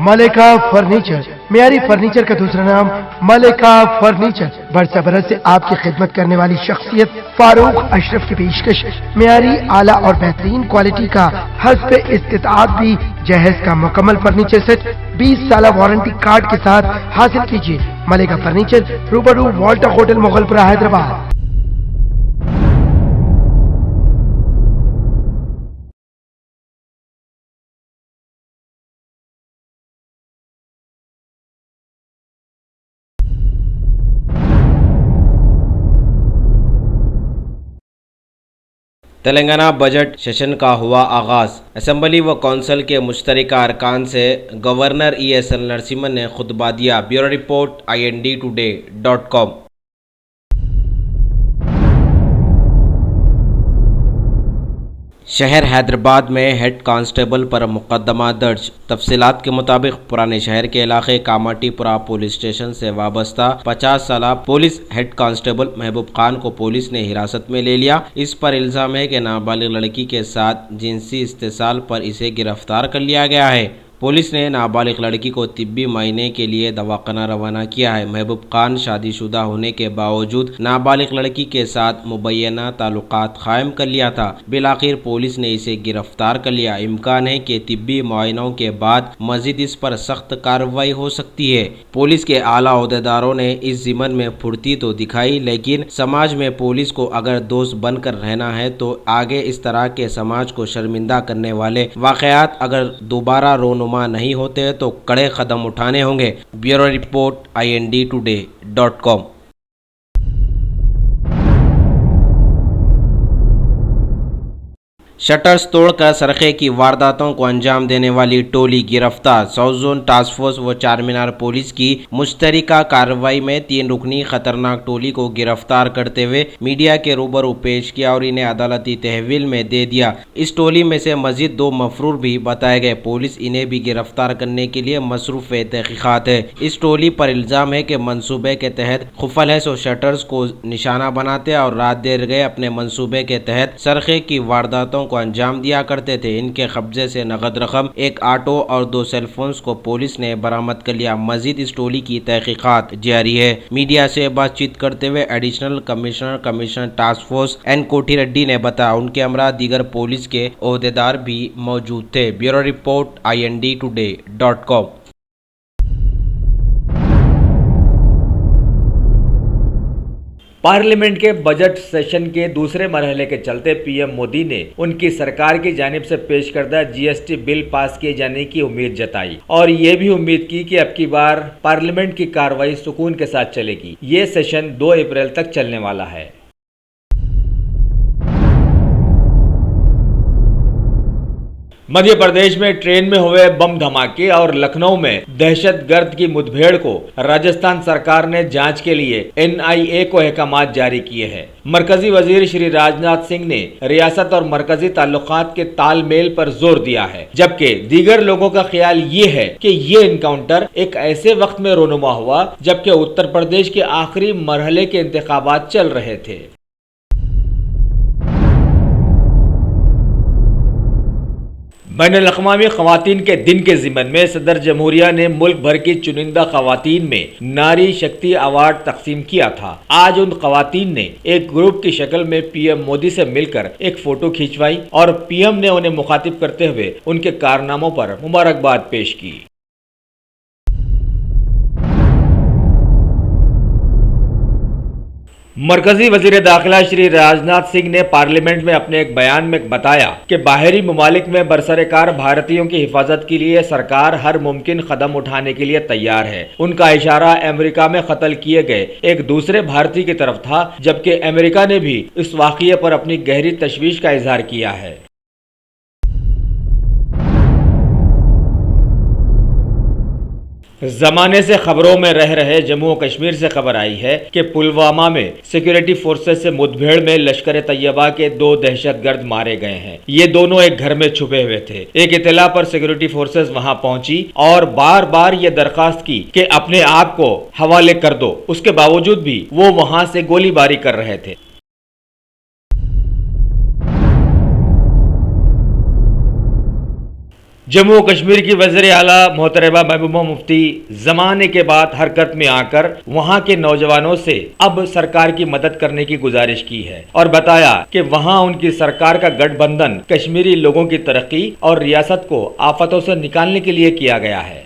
मलिका furniture, मियारी furniture का दूसरा नाम मलिका फर्नीचर। बरसा बरस से आपकी खिदमत करने वाली शख्सियत फारूक अशरफ की पेशकश मियारी आला और बेहतरीन क्वालिटी का हस्ब इस्तिताअत भी जहेज का मुकम्मल फर्नीचर सेट 20 साल वारंटी कार्ड के साथ हासिल कीजिए। मलिका फर्नीचर, रूबरू Walter hotel, Mughalpura, Hyderabad. Telangana budget session का हुआ आगाज। असेंबली व कौंसिल के मुश्तरका अरकान से गवर्नर ESL नरसिम्हन ने खुतबा दिया। Bureau report INDtoday.com। शहर हैदराबाद में हेड कांस्टेबल पर मुकदमा दर्ज। तफसीलात के मुताबिक पुराने शहर के इलाके कामाटीपुरा पुलिस स्टेशन से वाबस्ता 50 साल police head constable Mehboob Khan को पुलिस ने हिरासत में ले लिया। इस पर इल्जाम है कि नाबालिग लड़की के साथ जिनसी इस्तेसाल पर इसे गिरफ्तार कर लिया गया है। पुलिस ने नाबालिग लड़की को तिब्बी मायने के लिए दवाखाना रवाना किया है। महबूब खान शादीशुदा होने के बावजूद नाबालिग लड़की के साथ मुबैना ताल्लुकात कायम कर लिया था। बिलाखिर पुलिस ने इसे गिरफ्तार कर लिया। इम्कान है कि तिब्बी मुआयनों के बाद मजीद इस पर सख्त कार्रवाई हो सकती है। पुलिस के आला ओहदेदारों ने इस जिम्मन में फुर्ती तो दिखाई, लेकिन समाज में पुलिस को अगर दोस्त बनकर रहना है तो आगे इस तरह के समाज को शर्मिंदा करने वाले वाकयात अगर दोबारा रोनुमा नहीं होते तो कड़े कदम उठाने होंगे। Bureau report INDtoday.com। शटर्स तोड़कर सरखे की वारदातों को अंजाम देने वाली टोली गिरफ्तार। साउथ जोन टास्क फोर्स व चार मीनार पुलिस की मुश्तरका कार्रवाई में 3 रुकनी खतरनाक टोली को गिरफ्तार करते हुए मीडिया के रूबरू पेश किया और इन्हें अदालती तहवील में दे दिया। इस टोली में से मजीद 2 मफरूर भी बताए गए। पुलिस इन्हें भी गिरफ्तार करने के लिए मसरूफ तहकीकात है। इस टोली पर इल्जाम है कि मनसूबे के तहत खुफल है सो शटर्स को निशाना बनाते और रात देर गए अपने मनसूबे के तहत सरखे की वारदातों को अंजाम दिया करते थे। इनके कब्जे से नगद रकम, 1 ऑटो और 2 सेलफोन्स को पुलिस ने बरामद कर लिया। मजीद इस टोली की तहकीकात जारी है। मीडिया से बातचीत करते हुए additional commissioner task force N कोठी रेड्डी ने बताया उनके हमरा दीगर पुलिस के ओहदेदार भी मौजूद थे। Bureau report INDtoday.com। पार्लियामेंट के बजट सेशन के दूसरे मरहले के चलते पीएम मोदी ने उनकी सरकार की जानिब से पेश करदा GST बिल पास किए जाने की उम्मीद जताई और ये भी उम्मीद की कि अब की बार पार्लियामेंट की कार्रवाई सुकून के साथ चलेगी। ये सेशन 2 अप्रैल तक चलने वाला है। मध्य प्रदेश में ट्रेन में हुए बम धमाके और लखनऊ में दहशतगर्द की मुठभेड़ को राजस्थान सरकार ने जांच के लिए NIA को अहकामात जारी किए हैं। मरकजी वजीर श्री राजनाथ सिंह ने रियासत और मरकजी ताल्लुकात के तालमेल पर जोर दिया है, जबकि दीगर लोगों का ख्याल ये है कि ये इनकाउंटर एक ऐसे वक्त में रोनुमा हुआ जबकि उत्तर प्रदेश के आखिरी मरहले के इंतखाबात चल रहे थे। बैनुल-अक़वामी ख़वातीन के दिन के ज़िमन में सदर जमहूरिया ने मुल्क भर की चुनिंदा ख़वातीन में नारी शक्ति अवार्ड तकसीम किया था। आज उन ख़वातीन ने एक ग्रुप की शक्ल में पीएम मोदी से मिलकर एक फ़ोटो खिंचवाई और पीएम ने उन्हें मुखातिब करते हुए उनके कारनामों पर मुबारकबाद पेश की। मरकजी वजीर दाखिला श्री राजनाथ सिंह ने पार्लियामेंट में अपने एक बयान में बताया कि बाहरी ममालिक में बरसरकार भारतीयों की हिफाजत के लिए सरकार हर मुमकिन कदम उठाने के लिए तैयार है। उनका इशारा अमेरिका में कत्ल किए गए एक दूसरे भारतीय की तरफ था, जबकि अमेरिका ने भी इस वाक़ये पर अपनी गहरी तशवीश का इजहार किया है। जमाने से खबरों में रह रहे जम्मू और कश्मीर से खबर आई है कि पुलवामा में सिक्योरिटी फोर्सेस से मुठभेड़ में लश्कर तैयबा के 2 दहशतगर्द मारे गए हैं। ये दोनों एक घर में छुपे हुए थे। एक इत्तला पर सिक्योरिटी फोर्सेस वहां पहुंची और बार बार ये दरखास्त की कि अपने आप को हवाले कर दो। उसके बावजूद भी वो वहां से गोलीबारी कर रहे थे। जम्मू कश्मीर की वज़ीर आला मोहतरमा महबूबा मुफ्ती जमाने के बाद हरकत में आकर वहां के नौजवानों से अब सरकार की मदद करने की गुजारिश की है और बताया कि वहां उनकी सरकार का गठबंधन कश्मीरी लोगों की तरक्की और रियासत को आफतों से निकालने के लिए किया गया है।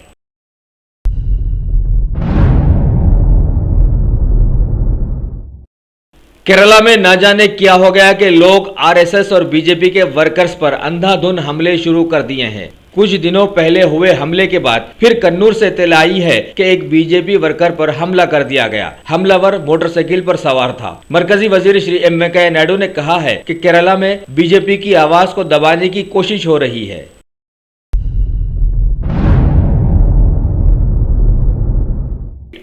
केरला में न जाने क्या हो गया कि लोग आरएसएस और बीजेपी के वर्कर्स पर अंधाधुंध हमले शुरू कर दिए हैं। कुछ दिनों पहले हुए हमले के बाद फिर कन्नूर से इत्तला आई है कि एक बीजेपी वर्कर पर हमला कर दिया गया। हमलावर मोटरसाइकिल पर सवार था। मरकजी वजीर श्री एम वेंकैया नायडू ने कहा है कि केरला में बीजेपी की आवाज को दबाने की कोशिश हो रही है।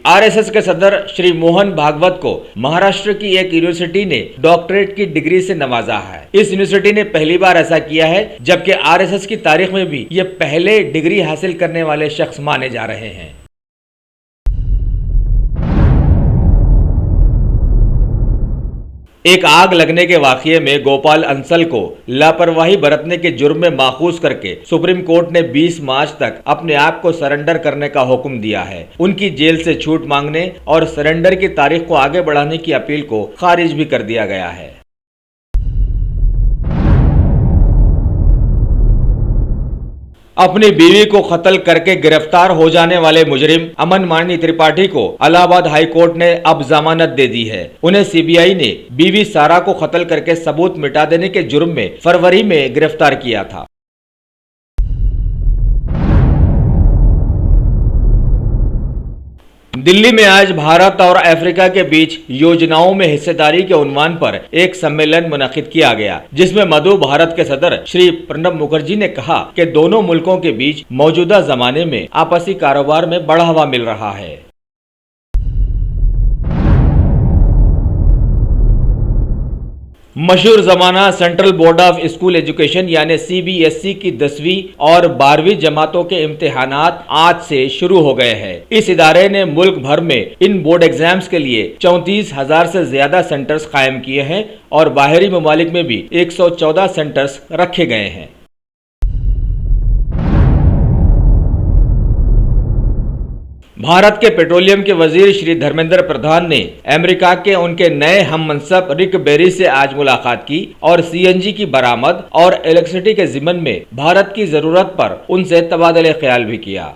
आरएसएस के सदर श्री मोहन भागवत को महाराष्ट्र की एक यूनिवर्सिटी ने डॉक्टरेट की डिग्री से नवाजा है। इस यूनिवर्सिटी ने पहली बार ऐसा किया है, जबकि आरएसएस की तारीख में भी ये पहले डिग्री हासिल करने वाले शख्स माने जा रहे हैं। एक आग लगने के वाकये में गोपाल अंसल को लापरवाही बरतने के जुर्म में माखूज करके सुप्रीम कोर्ट ने 20 मार्च तक अपने आप को सरेंडर करने का हुक्म दिया है। उनकी जेल से छूट मांगने और सरेंडर की तारीख को आगे बढ़ाने की अपील को खारिज भी कर दिया गया है। अपनी बीवी को कत्ल करके गिरफ्तार हो जाने वाले मुजरिम अमन मानी त्रिपाठी को इलाहाबाद हाई कोर्ट ने अब जमानत दे दी है। उन्हें सीबीआई ने बीवी सारा को कत्ल करके सबूत मिटा देने के जुर्म में फरवरी में गिरफ्तार किया था। दिल्ली में आज भारत और अफ्रीका के बीच योजनाओं में हिस्सेदारी के उन्वान पर एक सम्मेलन मुनक्किद किया गया, जिसमें मधु भारत के सदर श्री प्रणब मुखर्जी ने कहा कि दोनों मुल्कों के बीच मौजूदा जमाने में आपसी कारोबार में बढ़ावा मिल रहा है। मशहूर जमाना central board of school education यानी सीबीएसई की 10वीं और 12वीं जमातों के इम्तिहानात आज से शुरू हो गए हैं। इस इदारे ने मुल्क भर में इन बोर्ड एग्जाम्स के लिए 34,000 से ज्यादा सेंटर्स कायम किए हैं और बाहरी ममालिक में भी 114 सेंटर्स रखे गए हैं। भारत के पेट्रोलियम के वजीर श्री धर्मेंद्र प्रधान ने अमेरिका के उनके नए हम मनसब रिक बेरी से आज मुलाकात की और सीएनजी की बरामद और इलेक्ट्रिसिटी के जिम्मन में भारत की जरूरत पर उनसे तबादले ख्याल भी किया।